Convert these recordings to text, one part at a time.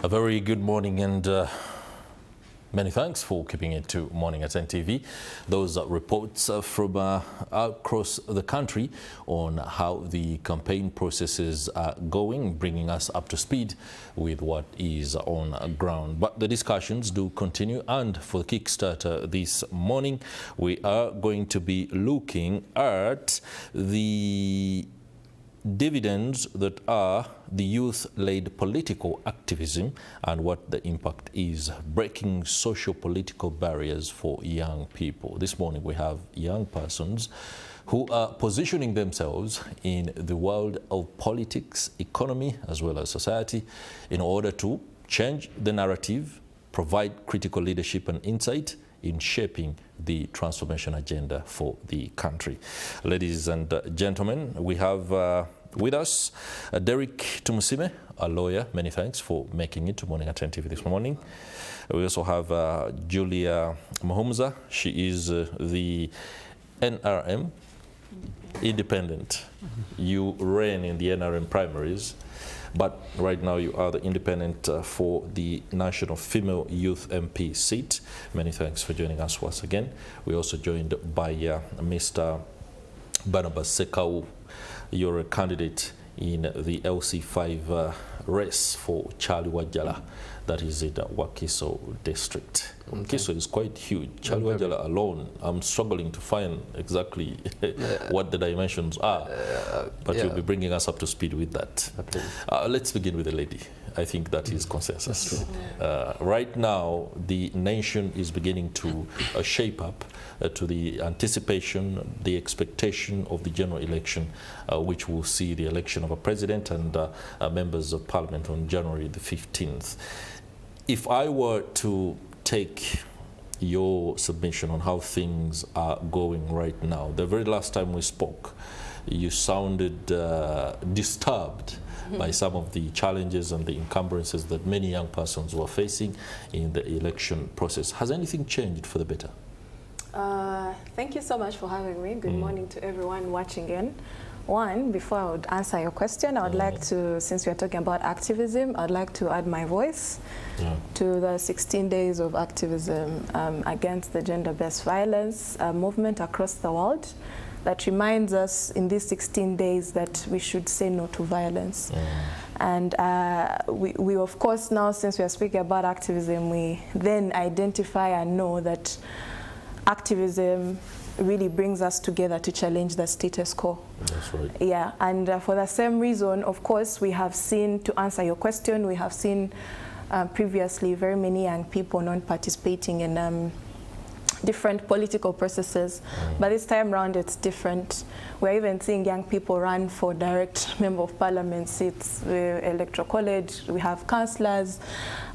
A very good morning and many thanks for keeping it to Morning at NTV. Those are reports from across the country on how the campaign processes are going, bringing us up to speed with what is on ground. But the discussions do continue, and for the Kickstarter this morning, we are going to be looking at the dividends that are the youth-led political activism and what the impact is, breaking socio-political barriers for young people. This morning we have young persons who are positioning themselves in the world of politics, economy, as well as society in order to change the narrative, provide critical leadership and insight in shaping the transformation agenda for the country. Ladies and gentlemen, we have with us Derek Tumusime, a lawyer. Many thanks for making it to Morning at NTV this morning. We also have Julia Muhumuza. She is the NRM independent. You ran in the NRM primaries, but right now you are the independent for the National Female Youth MP seat. Many thanks for joining us once again. We're also joined by Mr. Barnabas Ssekawu. You're a candidate in the LC5 race for Kyaliwajjala, that is in Wakiso District. Okay. Wakiso is quite huge. Kyaliwajjala alone, I'm struggling to find exactly what the dimensions are, but you'll be bringing us up to speed with that. Let's begin with the lady. I think that is consensus. Right now, the nation is beginning to shape up to the anticipation, the expectation of the general election, which will see the election of a president and members of parliament on January the 15th. If I were to take your submission on how things are going right now, the very last time we spoke, you sounded disturbed by some of the challenges and the encumbrances that many young persons were facing in the election process. Has anything changed for the better? Thank you so much for having me. Good morning to everyone watching in. One, before I would answer your question, I would like to, since we are talking about activism, I'd like to add my voice to the 16 days of activism against the gender-based violence movement across the world. That reminds us in these 16 days that we should say no to violence. And we of course now, since we are speaking about activism, we then identify and know that activism really brings us together to challenge the status quo. That's right. Yeah, and for the same reason, of course, we have seen, to answer your question, we have seen previously very many young people not participating in different political processes, but this time around it's different. We're even seeing young people run for direct member of parliament seats, electoral college, we have councillors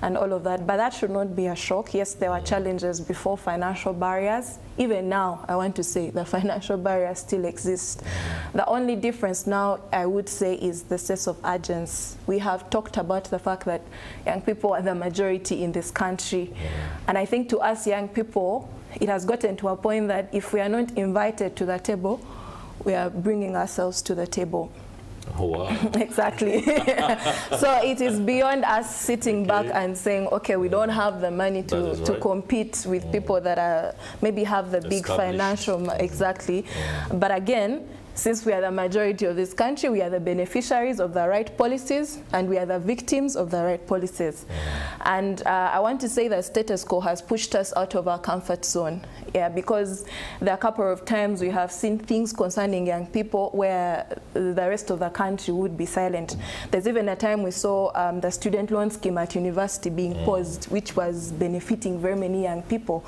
and all of that, but that should not be a shock. Yes, there were challenges before, financial barriers. Even now, I want to say the financial barriers still exist. The only difference now, I would say, is the sense of urgency. We have talked about the fact that young people are the majority in this country, and I think to us young people, it has gotten to a point that if we are not invited to the table, we are bringing ourselves to the table. Oh, wow. Exactly. So it is beyond us sitting back and saying, okay, we don't have the money to compete with people that are maybe have the big financial, exactly. But again, since we are the majority of this country, we are the beneficiaries of the right policies and we are the victims of the right policies. And I want to say that status quo has pushed us out of our comfort zone. Yeah, because there are a couple of times we have seen things concerning young people where the rest of the country would be silent. There's even a time we saw the student loan scheme at university being paused, which was benefiting very many young people.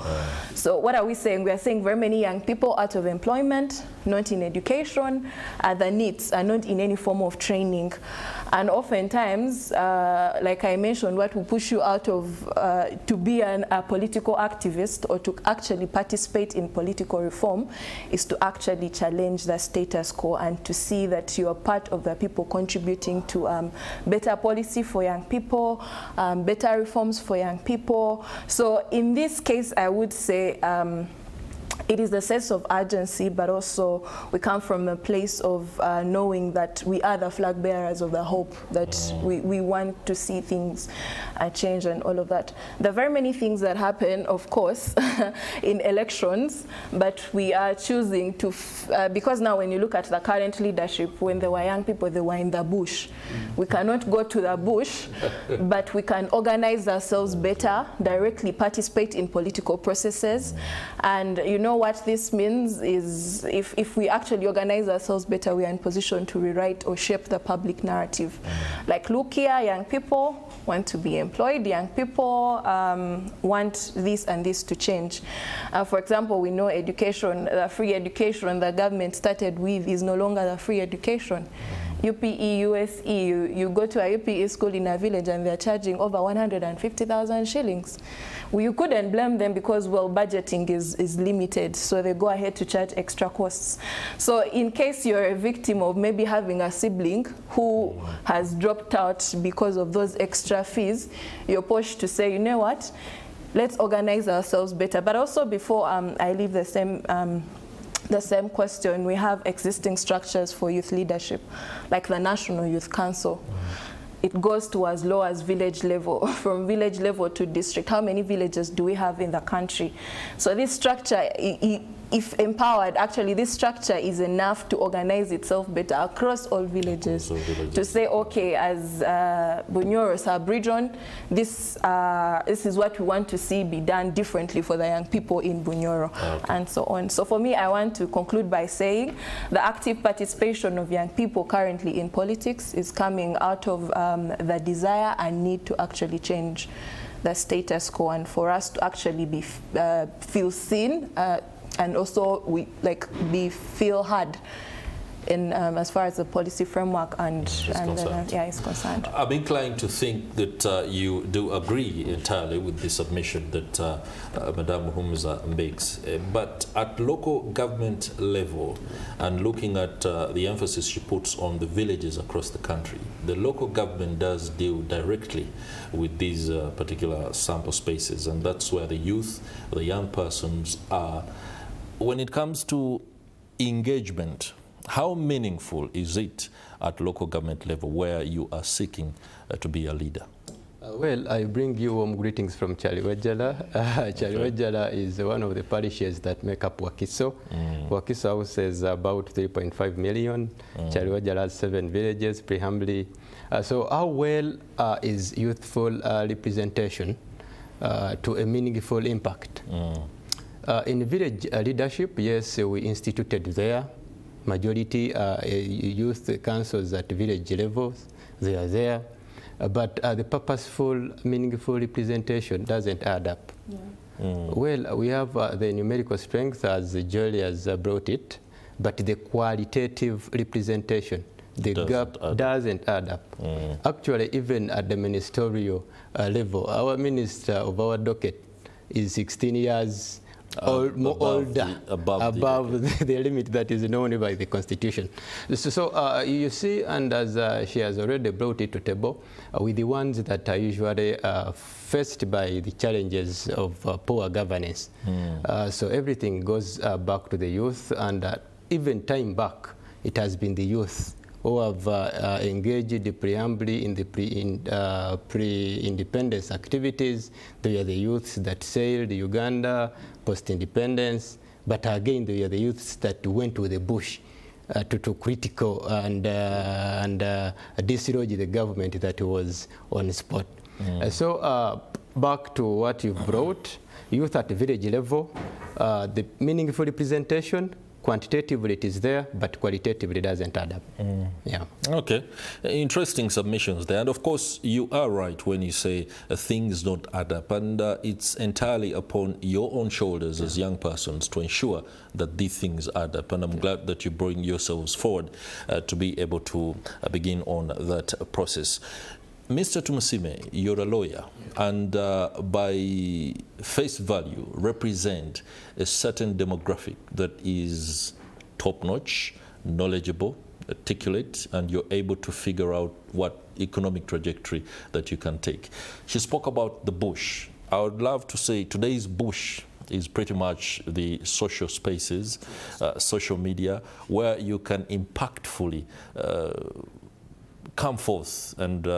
So what are we saying? We are saying very many young people out of employment, not in education, the needs are not in any form of training. And oftentimes, like I mentioned, what will push you out of to be a political activist or to actually participate in political reform is to actually challenge the status quo and to see that you are part of the people contributing to better policy for young people, better reforms for young people. So in this case, I would say it is a sense of urgency, but also we come from a place of knowing that we are the flag bearers of the hope, that we want to see things change and all of that. There are very many things that happen, of course, in elections, but we are choosing to, because now when you look at the current leadership, when they were young people, they were in the bush. We cannot go to the bush, but we can organize ourselves better, directly participate in political processes. And you know what this means is if we actually organize ourselves better, we are in position to rewrite or shape the public narrative. Like, look here, young people want to be employed, young people want this and this to change. For example, we know education, the free education the government started with is no longer the free education. UPE, USE, you go to a UPE school in a village and they're charging over 150,000 shillings. Well, you couldn't blame them because, well, budgeting is limited, so they go ahead to charge extra costs. So in case you're a victim of maybe having a sibling who has dropped out because of those extra fees, you're pushed to say, you know what, let's organize ourselves better. But also, before I leave the same question, we have existing structures for youth leadership, like the National Youth Council. It goes to as low as village level, from village level to district. How many villages do we have in the country? So this structure, if empowered, actually this structure is enough to organize itself better across all villages. To say, okay, as Bunyoro sub-region, this is what we want to see be done differently for the young people in Bunyoro, and so on. So for me, I want to conclude by saying the active participation of young people currently in politics is coming out of the desire and need to actually change the status quo, and for us to actually be feel seen, and also feel heard in as far as the policy framework is concerned. I'm inclined to think that you do agree entirely with the submission that Madam Muhumuza makes. But at local government level, and looking at the emphasis she puts on the villages across the country, the local government does deal directly with these particular sample spaces, and that's where the youth, the young persons are. When it comes to engagement, how meaningful is it at local government level where you are seeking to be a leader? Well, I bring you warm greetings from Kyaliwajjala. Kyaliwajjala is one of the parishes that make up Wakiso. Wakiso houses about 3.5 million. Kyaliwajjala has 7 villages, prehumbly. So how well is youthful representation to a meaningful impact? In village leadership, yes, we instituted there. Majority youth councils at village levels, they are there. But the purposeful, meaningful representation doesn't add up. Well, we have the numerical strength, as Julia has brought it, but the qualitative representation, the gap doesn't add up. Actually, even at the ministerial level, our minister of our docket is 16 years above the limit that is known by the Constitution. So you see, and as she has already brought it to table, with the ones that are usually faced by the challenges of poor governance. So everything goes back to the youth, and even time back, it has been the youth who have engaged preambly in the pre-independence activities. They are the youths that sailed Uganda post-independence, but again they are the youths that went to the bush to critical and dislodge the government that was on spot. So back to what you've brought, youth at the village level, the meaningful representation, quantitatively it is there, but qualitatively it doesn't add up. Yeah. Okay. Interesting submissions there. And of course, you are right when you say things don't add up. And it's entirely upon your own shoulders as young persons to ensure that these things add up. And I'm glad that you bring yourselves forward to be able to begin on that process. Mr. Tumusime, you're a lawyer, and by face value represent a certain demographic that is top-notch, knowledgeable, articulate, and you're able to figure out what economic trajectory that you can take. She spoke about the bush. I would love to say today's bush is pretty much the social spaces, social media, where you can impactfully come forth and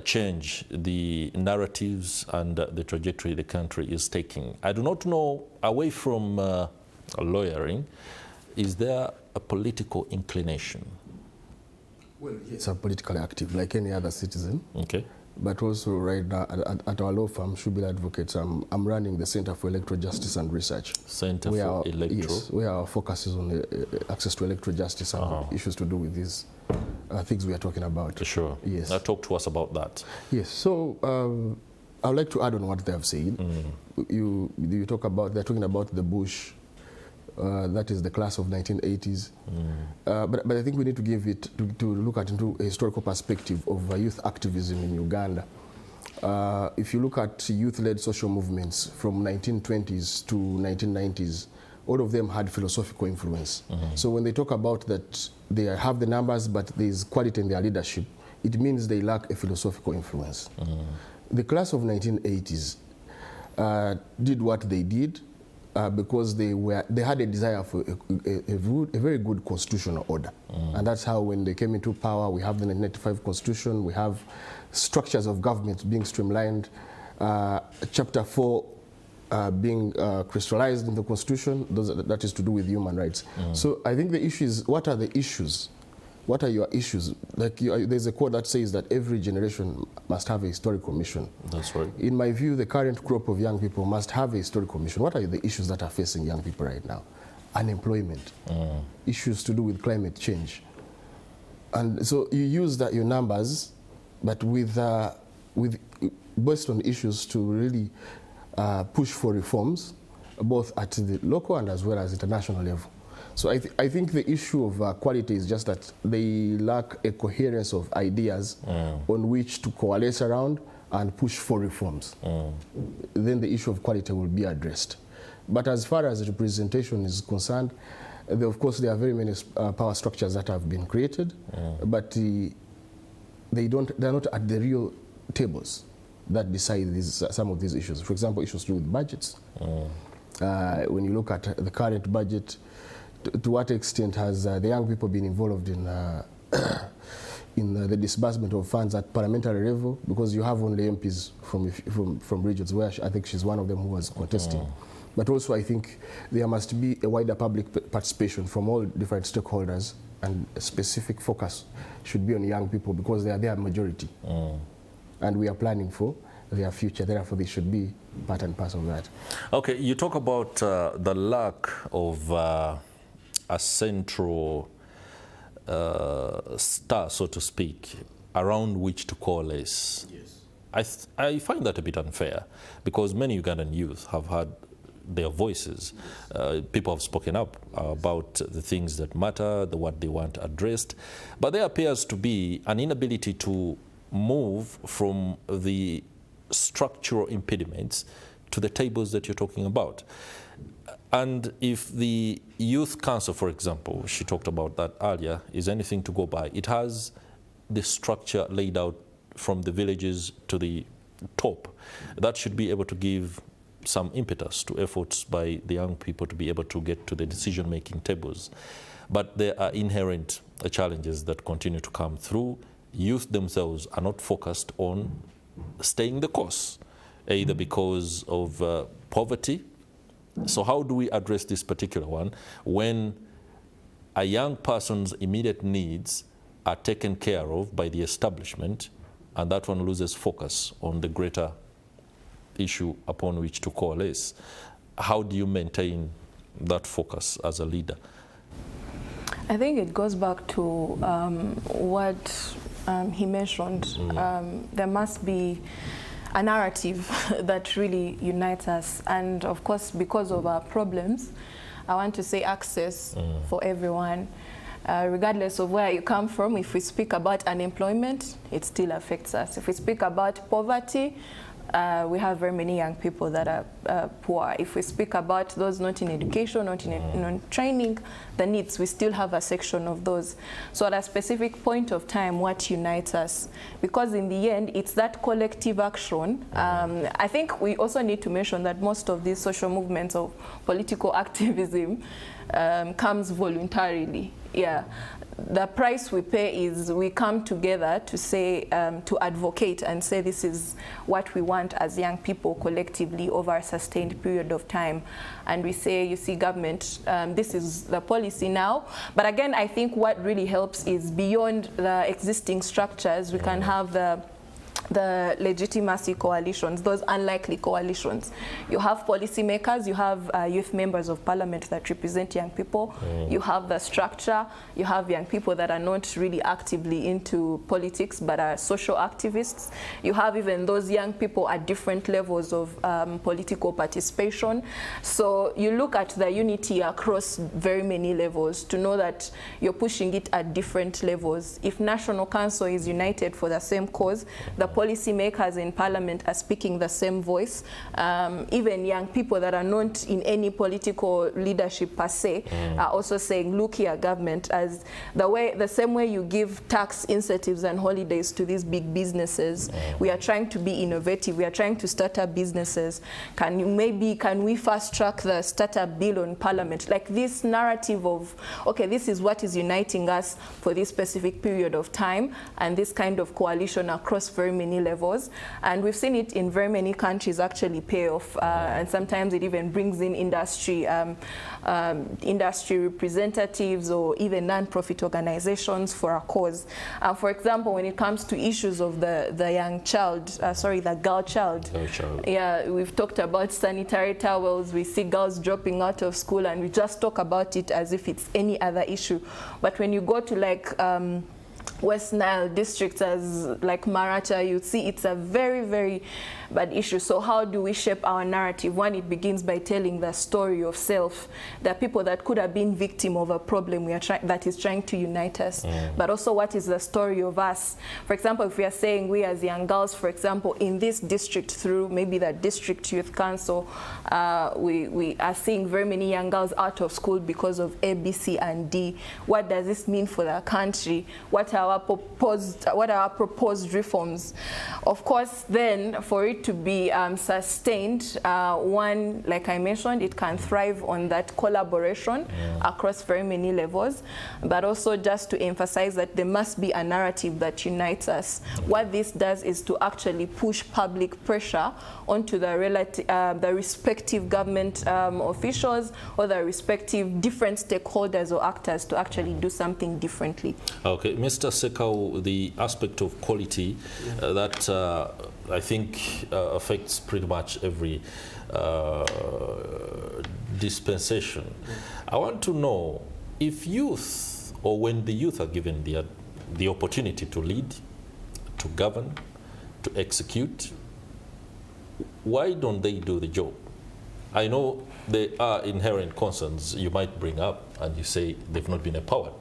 change the narratives and the trajectory the country is taking. I do not know, away from lawyering, is there a political inclination? Well, yes, I'm politically active like any other citizen. Okay. But also right now at our law firm, Shubila Advocates, I'm running the Center for Electoral Justice and Research. Center for Electoral? Yes, where our focus is on access to electoral justice and issues to do with these things we are talking about. Sure. Yes. Now talk to us about that. Yes, so I would like to add on what they have said. You talk about, they're talking about the Bush, that is the class of 1980s. But I think we need to give it, to look at into a historical perspective of youth activism in Uganda. If you look at youth-led social movements from 1920s to 1990s, all of them had philosophical influence. So when they talk about that they have the numbers but there is quality in their leadership, it means they lack a philosophical influence. The class of 1980s did what they did because they had a desire for a very good constitutional order. And that's how when they came into power, we have the 1995 constitution, we have structures of government being streamlined, Chapter 4 being crystallized in the constitution, that is to do with human rights. So I think the issue is, what are the issues? What are your issues? Like there's a quote that says that every generation must have a historical mission. That's right. In my view, the current crop of young people must have a historical mission. What are the issues that are facing young people right now? Unemployment, issues to do with climate change. And so you use that, your numbers, but based on issues to really push for reforms, both at the local and as well as international level. So I think the issue of quality is just that they lack a coherence of ideas on which to coalesce around and push for reforms. Then the issue of quality will be addressed. But as far as representation is concerned, of course there are very many power structures that have been created, but they're not at the real tables that decide some of these issues. For example, issues to do with budgets. When you look at the current budget, to what extent has the young people been involved in the disbursement of funds at parliamentary level? Because you have only MPs from regions, where I think she's one of them who was contesting. But also I think there must be a wider public participation from all different stakeholders, and a specific focus should be on young people because they are their majority. And we are planning for their future, therefore they should be part and parcel of that. Okay, you talk about the lack of a central star, so to speak, around which to coalesce. Yes. I find that a bit unfair because many Ugandan youth have had their voices. People have spoken up about the things that matter, what they want addressed, but there appears to be an inability to move from the structural impediments to the tables that you're talking about. And if the Youth Council, for example, she talked about that earlier, is anything to go by, it has the structure laid out from the villages to the top. That should be able to give some impetus to efforts by the young people to be able to get to the decision-making tables. But there are inherent challenges that continue to come through. Youth themselves are not focused on staying the course, either because of poverty. So how do we address this particular one when a young person's immediate needs are taken care of by the establishment and that one loses focus on the greater issue upon which to coalesce? How do you maintain that focus as a leader? I think it goes back to what he mentioned. There must be a narrative that really unites us. And of course, because of our problems, I want to say access for everyone. Regardless of where you come from, if we speak about unemployment, it still affects us. If we speak about poverty, we have very many young people that are poor. If we speak about those not in education, not in training, the needs, we still have a section of those. So at a specific point of time, what unites us? Because in the end, it's that collective action. I think we also need to mention that most of these social movements of political activism comes voluntarily. Yeah. The price we pay is we come together to say, to advocate and say this is what we want as young people collectively over a sustained period of time. And we say, you see, government, this is the policy now. But again, I think what really helps is beyond the existing structures, we can have the legitimacy coalitions, those unlikely coalitions. You have policymakers, you have youth members of parliament that represent young people, you have the structure, you have young people that are not really actively into politics but are social activists. You have even those young people at different levels of political participation. So you look at the unity across very many levels to know that you're pushing it at different levels. If National Council is united for the same cause, the policymakers in parliament are speaking the same voice. Even young people that are not in any political leadership per se are also saying, look here, government, as the same way you give tax incentives and holidays to these big businesses, we are trying to be innovative, we are trying to start up businesses. Can we fast track the startup bill on parliament? Like this narrative of, okay, this is what is uniting us for this specific period of time, and this kind of coalition across very many levels. And we've seen it in very many countries actually pay off, and sometimes it even brings in industry representatives or even non-profit organizations for a cause. For example, when it comes to issues of the young child, the girl child. Yeah, we've talked about sanitary towels. We see girls dropping out of school and we just talk about it as if it's any other issue. But when you go to like West Nile districts as like Maracha, you see it's a very, very bad issue. So how do we shape our narrative? One, it begins by telling the story of self. There are people that could have been victim of a problem that is trying to unite us, but also what is the story of us? For example, if we are saying we as young girls, for example, in this district through maybe the district youth council, we are seeing very many young girls out of school because of A, B, C, and D. What does this mean for the country? What are our proposed reforms? Of course, then for it to be sustained, one, like I mentioned, it can thrive on that collaboration across very many levels, but also just to emphasize that there must be a narrative that unites us. What this does is to actually push public pressure onto the respective government officials or the respective different stakeholders or actors to actually do something differently. Okay, Mr. Ssekawu, the aspect of quality that I think affects pretty much every dispensation. I want to know if youth, or when the youth are given the opportunity to lead, to govern, to execute, why don't they do the job? I know there are inherent concerns you might bring up and you say they've not been empowered,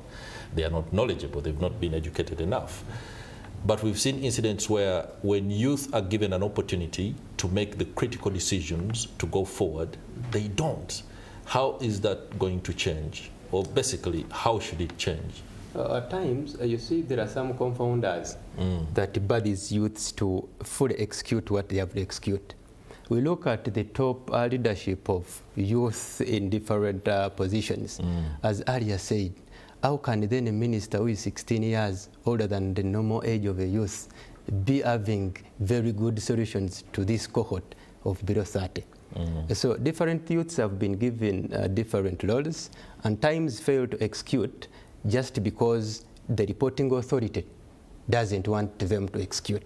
they are not knowledgeable, they've not been educated enough. But we've seen incidents where when youth are given an opportunity to make the critical decisions to go forward, they don't. How is that going to change? Or basically, how should it change? At times, you see there are some confounders that bar these youths to fully execute what they have to execute. We look at the top leadership of youth in different positions. As Aria said, how can then a minister who is 16 years older than the normal age of a youth be having very good solutions to this cohort of below 30? So different youths have been given different roles and times fail to execute just because the reporting authority doesn't want them to execute.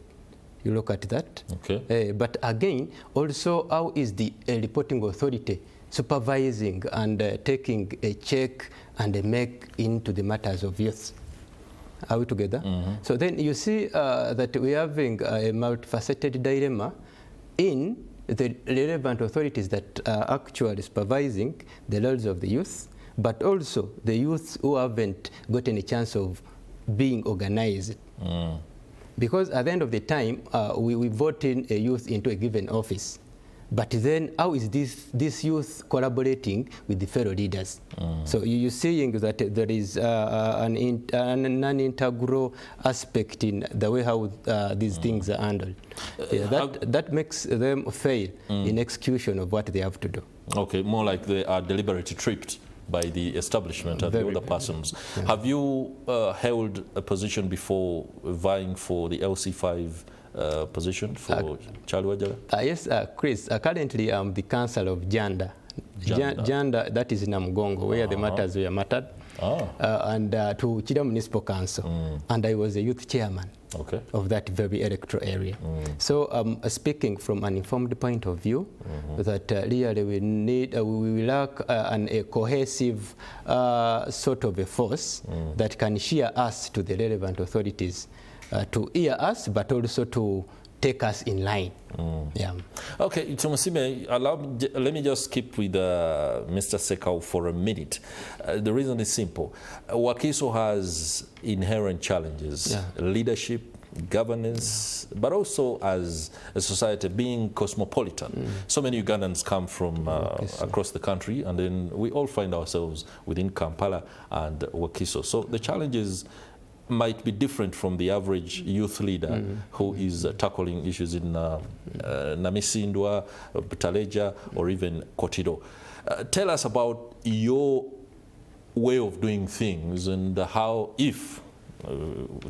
You look at that. Okay. But again, also how is the reporting authority supervising and taking a check and a make into the matters of youth? Are we together? So then you see that we're having a multifaceted dilemma in the relevant authorities that are actually supervising the roles of the youth, but also the youth who haven't gotten a chance of being organized. Because at the end of the time, we vote in a youth into a given office. But then how is this youth collaborating with the fellow leaders? So you're seeing that there is an integral aspect in the way how these things are handled. That makes them fail in execution of what they have to do. Okay, more like they are deliberately tricked by the establishment and the other persons. Yeah. Have you held a position before vying for the LC5 position for Kyaliwajjala? Yes, Chris. Currently, I'm the council of Janda. Janda, that is in Namugongo, where the matters were mattered, and to Chida Municipal Council. And I was a youth chairman of that very electoral area. So speaking from an informed point of view, that really we lack a cohesive sort of a force that can share us to the relevant authorities, to hear us, but also to take us in line. Yeah. Okay, Tumusime, let me just keep with Mr. Ssekawu for a minute. The reason is simple. Wakiso has inherent challenges, leadership, governance, but also as a society being cosmopolitan. So many Ugandans come from across the country, and then we all find ourselves within Kampala and Wakiso. So the challenges might be different from the average youth leader who is tackling issues in Namisindwa, Butaleja, or even Kotido. Tell us about your way of doing things and how, if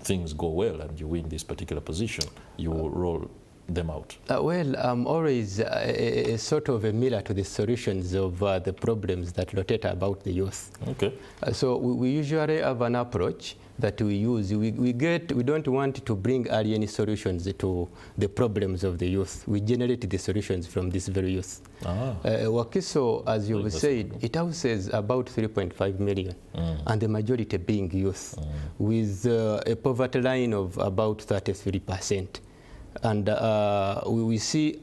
things go well and you win this particular position, you will roll them out. Well, I'm always a sort of a mirror to the solutions of the problems that rotate about the youth. Okay. So we usually have an approach that we use. We don't want to bring alien solutions to the problems of the youth. We generate the solutions from this very youth. Wakiso, as you've said, it houses about 3.5 million, and the majority being youth, with a poverty line of about 33%. And we see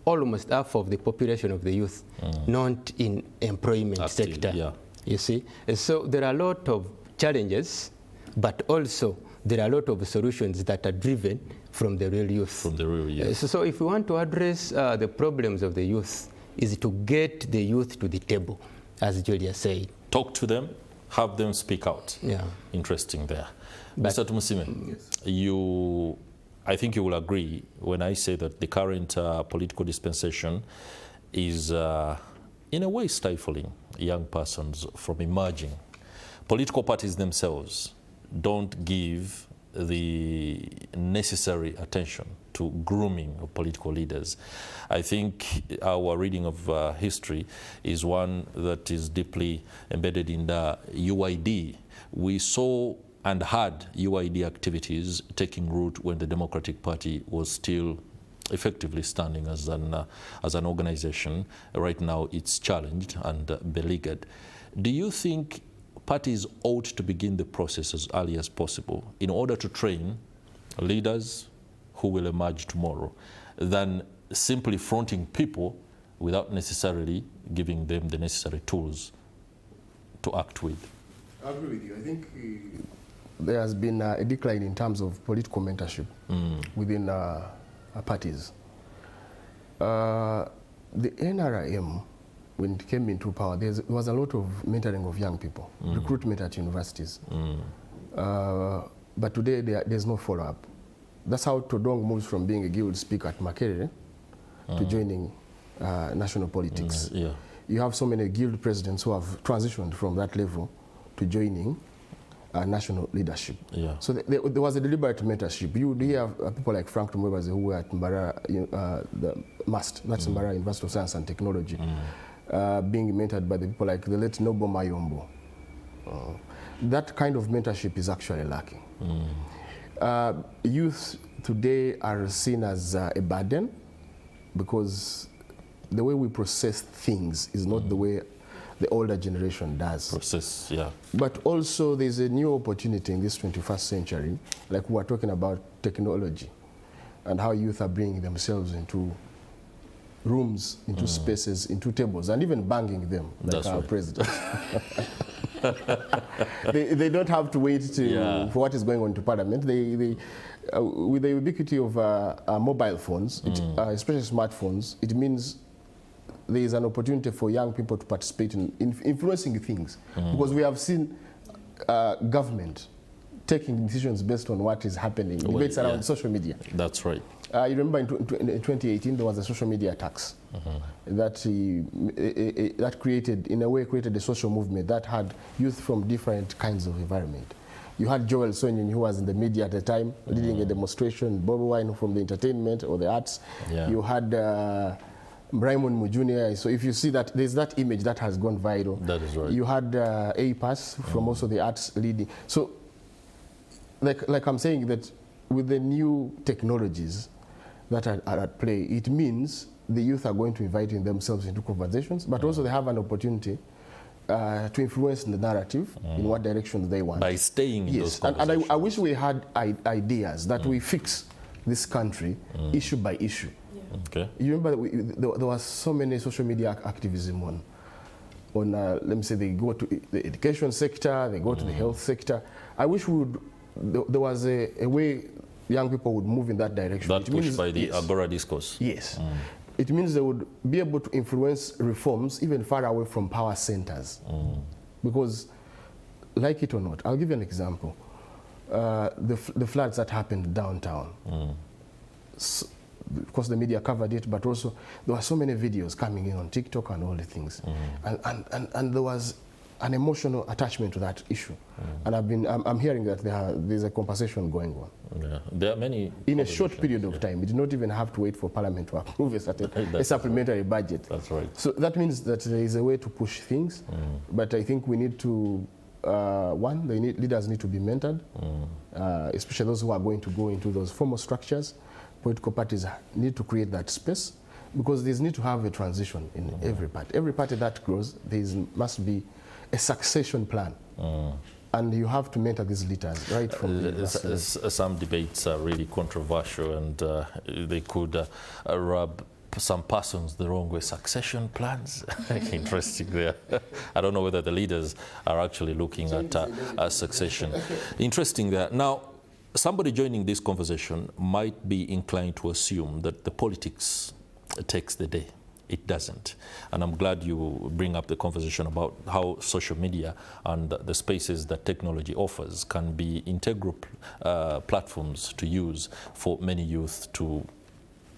almost half of the population of the youth not in employment sector. Yeah. You see? So there are a lot of challenges, but also there are a lot of solutions that are driven from the real youth. From the real youth. So if we want to address the problems of the youth, is to get the youth to the table, as Julia said. Talk to them, have them speak out. Yeah. Interesting there. But Mr. Tumusime, yes. I think you will agree when I say that the current political dispensation is in a way stifling young persons from emerging. Political parties themselves don't give the necessary attention to grooming of political leaders. I think our reading of history is one that is deeply embedded in the UID. We saw and had UID activities taking root when the Democratic Party was still effectively standing as an organization. Right now it's challenged and beleaguered. Do you think parties ought to begin the process as early as possible in order to train leaders who will emerge tomorrow than simply fronting people without necessarily giving them the necessary tools to act with? I agree with you. I think there has been a decline in terms of political mentorship within parties. The NRM, when it came into power, there was a lot of mentoring of young people, recruitment at universities. But today there's no follow-up. That's how Todong moves from being a guild speaker at Makerere to joining national politics. You have so many guild presidents who have transitioned from that level to joining national leadership. So there was a deliberate mentorship. You hear people like Frank Tumwebaze who were at Mbara, the MUST, that's Mbara University of Science and Technology, being mentored by the people like the late Nobo Mayombo. That kind of mentorship is actually lacking. Youth today are seen as a burden because the way we process things is not the way the older generation does. But also there's a new opportunity in this 21st century, like we are talking about technology and how youth are bringing themselves into rooms, into spaces, into tables, and even banging them, like our president. they don't have to wait for what is going on to Parliament. With the ubiquity of mobile phones, especially smartphones, it means there is an opportunity for young people to participate in influencing things. Because we have seen government taking decisions based on what is happening, debates around social media. That's right. You remember in 2018 there was a social media tax that created a social movement that had youth from different kinds of environment. You had Joel Sonyin, who was in the media at the time, leading a demonstration, Bobi Wine from the entertainment or the arts. Yeah. You had Raymond Mujunior. So if you see that, there's that image that has gone viral. That is right. You had APAS from also the arts leading. So like I'm saying, that with the new technologies that are at play, it means the youth are going to invite themselves into conversations, but also they have an opportunity to influence the narrative in what direction they want. By staying in those conversations. And I wish we had ideas that we fix this country issue by issue. Yeah. Okay. You remember there was so many social media activism on let me say, they go to the education sector, they go to the health sector. I wish there was a way young people would move in that direction. That pushed by the Agora discourse. Yes. It means they would be able to influence reforms even far away from power centers. Because, like it or not, I'll give you an example. The floods that happened downtown. Of course, the media covered it, but also there were so many videos coming in on TikTok and all the things. And there was an emotional attachment to that issue. And I'm hearing that there's a conversation going on. Yeah. There are many in a short period of time. We did not even have to wait for Parliament to approve a supplementary budget. That's right. So that means that there is a way to push things, but I think we need to, leaders need to be mentored, especially those who are going to go into those formal structures. Political parties need to create that space, because there need to have a transition in every party. Every party that grows, must be a succession plan. And you have to mentor these leaders right from the some debates are really controversial, and they could rub some persons the wrong way. Succession plans? Interesting there. I don't know whether the leaders are actually looking at succession. Interesting there. Now, somebody joining this conversation might be inclined to assume that the politics takes the day. It doesn't. And I'm glad you bring up the conversation about how social media and the spaces that technology offers can be integral platforms to use for many youth to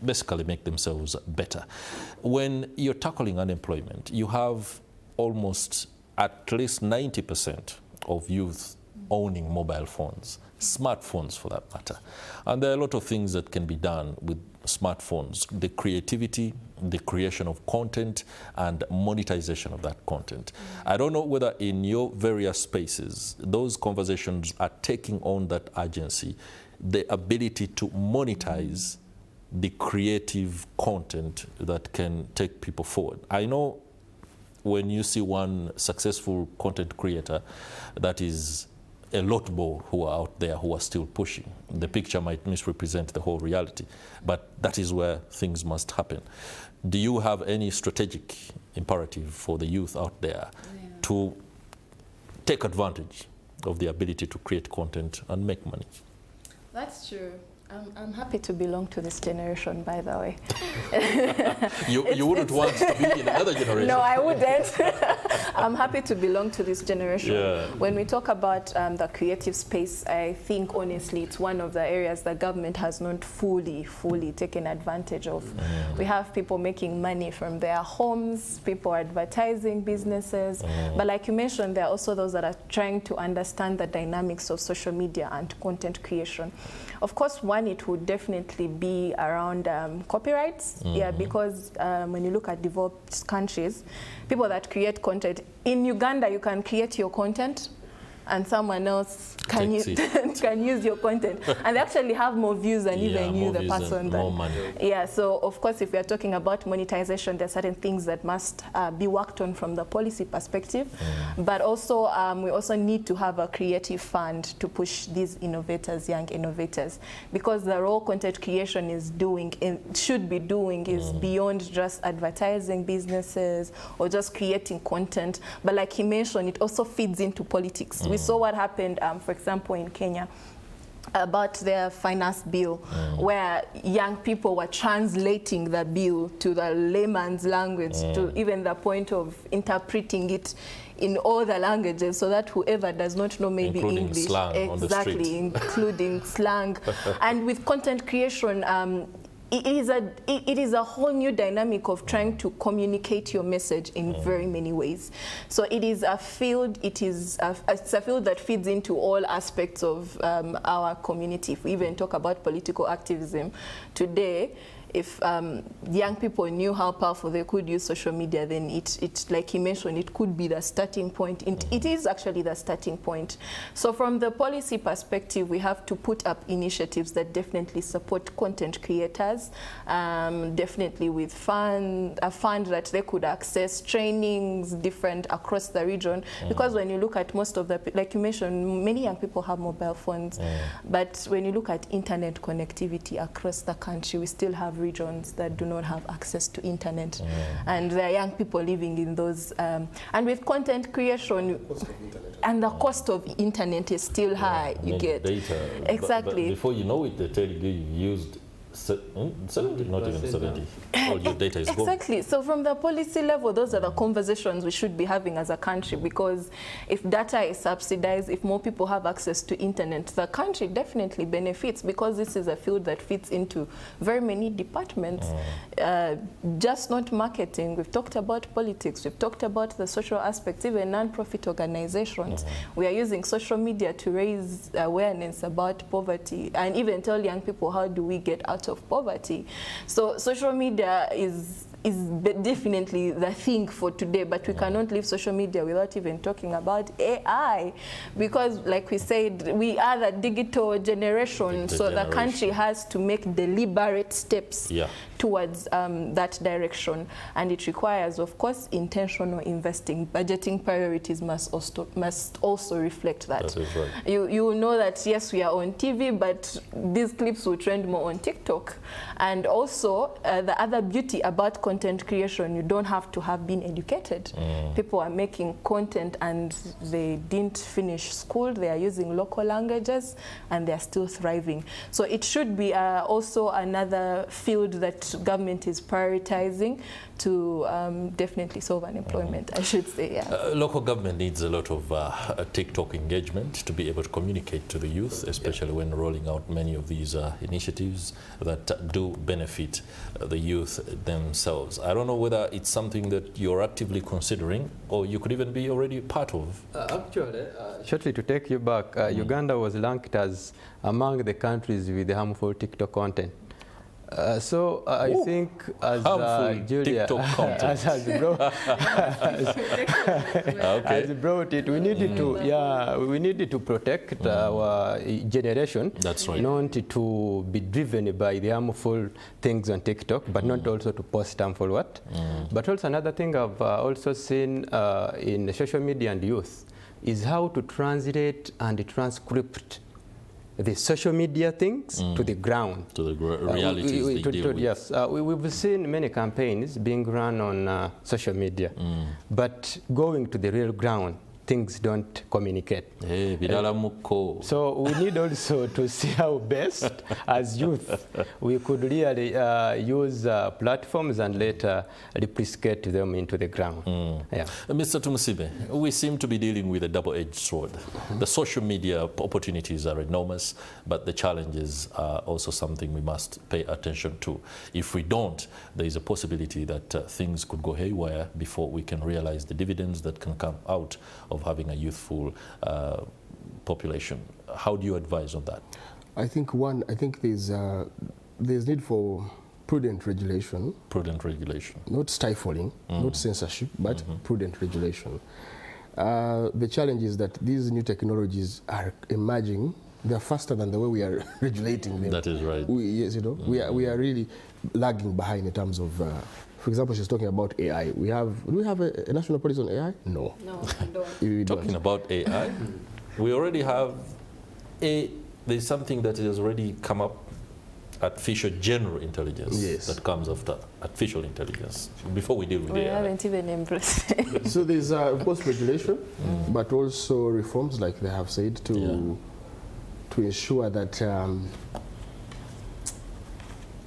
basically make themselves better. When you're tackling unemployment, you have almost at least 90% of youth owning mobile phones, smartphones for that matter. And there are a lot of things that can be done with smartphones, the creativity, the creation of content, and monetization of that content. I don't know whether in your various spaces, those conversations are taking on that urgency, the ability to monetize the creative content that can take people forward. I know when you see one successful content creator, that is a lot more who are out there who are still pushing. The picture might misrepresent the whole reality, but that is where things must happen. Do you have any strategic imperative for the youth out there to take advantage of the ability to create content and make money? That's true. I'm happy to belong to this generation, by the way. You wouldn't want to be in another generation. No, I wouldn't. I'm happy to belong to this generation. Yeah. When we talk about the creative space, I think, honestly, it's one of the areas the government has not fully taken advantage of. We have people making money from their homes, people advertising businesses. But like you mentioned, there are also those that are trying to understand the dynamics of social media and content creation. Of course, it would definitely be around copyrights, because when you look at developed countries, people that create content, in Uganda you can create your content and someone else can use your content, and they actually have more views than even you, the person. More money. Yeah, so of course, if we are talking about monetization, there are certain things that must be worked on from the policy perspective, but also we also need to have a creative fund to push these innovators, young innovators, because the role content creation is doing, should be doing, is beyond just advertising businesses or just creating content, but like he mentioned, it also feeds into politics. We saw what happened, for example, in Kenya, about their finance bill, where young people were translating the bill to the layman's language, to even the point of interpreting it in all the languages, so that whoever does not know maybe including English, slang exactly, on the street. including slang. And with content creation, it is a whole new dynamic of trying to communicate your message in very many ways. So it is a field, it's a field that feeds into all aspects of our community. If we even talk about political activism today, if young people knew how powerful they could use social media, then it like he mentioned, it could be the starting point. It is actually the starting point. So from the policy perspective, we have to put up initiatives that definitely support content creators, definitely with a fund that they could access, trainings different across the region. Because when you look at most of the, like you mentioned, many young people have mobile phones, but when you look at internet connectivity across the country, we still have regions that do not have access to internet, and there are young people living in those, and with content creation, and the cost of internet is still high. You get data. Exactly. But before you know it, they tell you you've used 70, not even 70. All your data is gone. Exactly. So from the policy level, those are the conversations we should be having as a country, because if data is subsidized, if more people have access to internet, the country definitely benefits, because this is a field that fits into very many departments. Just not marketing. We've talked about politics. We've talked about the social aspects, even non-profit organizations. We are using social media to raise awareness about poverty and even tell young people, how do we get out of poverty? So social media is definitely the thing for today, but we cannot leave social media without even talking about AI, because like we said, we are the digital generation, so the country has to make deliberate steps towards that direction, and it requires, of course, intentional investing. Budgeting priorities must also reflect that. That is right. You will know that, yes, we are on TV, but these clips will trend more on TikTok. And also, the other beauty about content creation, you don't have to have been educated. People are making content and they didn't finish school, they are using local languages, and they are still thriving. So it should be also another field that government is prioritizing to definitely solve unemployment, I should say. Local government needs a lot of TikTok engagement to be able to communicate to the youth, especially when rolling out many of these initiatives that do benefit the youth themselves. I don't know whether it's something that you're actively considering, or you could even be already part of. Actually, shortly to take you back, Uganda was ranked as among the countries with harmful TikTok content. So I think as Julia has brought it, we needed to we needed to protect our generation. That's right. Not to be driven by the harmful things on TikTok, but not also to post harmful what. But also another thing I've also seen in social media and youth is how to translate and transcript the social media things to the ground. To the realities they deal with. Yes, we've seen many campaigns being run on social media, but going to the real ground, things don't communicate. So we need also to see how best, as youth, we could really use platforms and later replicate them into the ground. Mr. Tumusime, we seem to be dealing with a double-edged sword. The social media opportunities are enormous, but the challenges are also something we must pay attention to. If we don't, there is a possibility that things could go haywire before we can realize the dividends that can come out of having a youthful population. How do you advise on that? I think there's need for prudent regulation. Prudent regulation. Not stifling, not censorship, but prudent regulation. The challenge is that these new technologies are emerging. They're faster than the way we are regulating them. That is right. Yes, you know, we are really lagging behind in terms of, for example, she's talking about AI. Do we have a national policy on AI? No. No, we don't. Talking about AI, we already have there's something that has already come up, artificial general intelligence, yes, that comes after artificial intelligence, before we deal with we AI. haven't even embraced it. So there's, of course, regulation, but also reforms, like they have said, to ensure that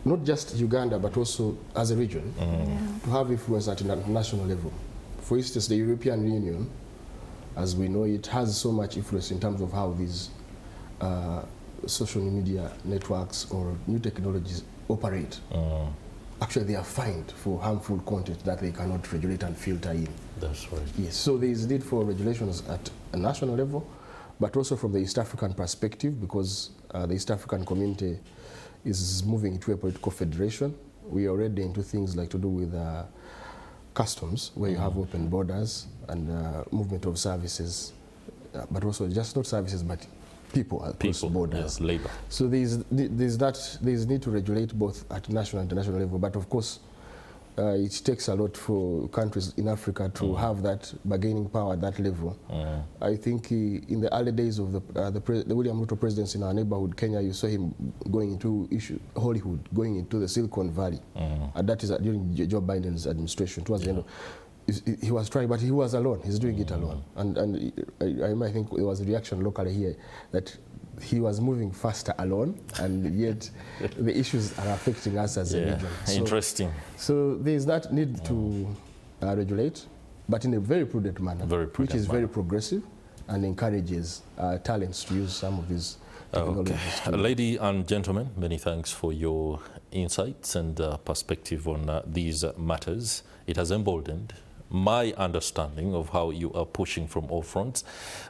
not just Uganda, but also as a region, to have influence at a national level. For instance, the European Union, as we know it, has so much influence in terms of how these social media networks or new technologies operate. Actually, they are fined for harmful content that they cannot regulate and filter in. That's right. Yes, so there is need for regulations at a national level, but also from the East African perspective, because the East African community is moving into a political federation. We are already into things like to do with customs, where you have open borders and movement of services, but also just not services, but people across borders. Yes, labor. So there's need to regulate both at national and international level, but of course, it takes a lot for countries in Africa to have that bargaining power at that level. I think in the early days of the William Ruto presidency in our neighborhood, Kenya, you saw him going into Hollywood, going into the Silicon Valley. And that is during Joe Biden's administration, towards the end of, he was trying, but he was alone. He's doing it alone. And I think there was a reaction locally here that he was moving faster alone, and yet the issues are affecting us as a region. So, interesting. So there is that need to regulate, but in a very prudent manner, which is very progressive and encourages talents to use some of these technologies. Ladies and gentlemen, many thanks for your insights and perspective on these matters. It has emboldened my understanding of how you are pushing from all fronts,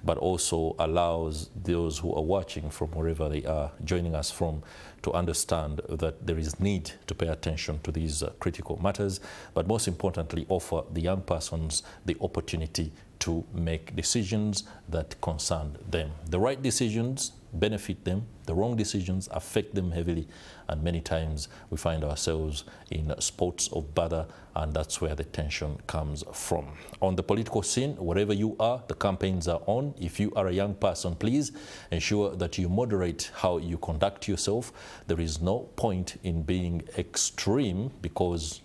but also allows those who are watching from wherever they are joining us from to understand that there is need to pay attention to these critical matters, but most importantly offer the young persons the opportunity to make decisions that concern them. The right decisions benefit them, the wrong decisions affect them heavily, and many times we find ourselves in spots of bother, and that's where the tension comes from. On the political scene, wherever you are, the campaigns are on. If you are a young person, please ensure that you moderate how you conduct yourself. There is no point in being extreme, because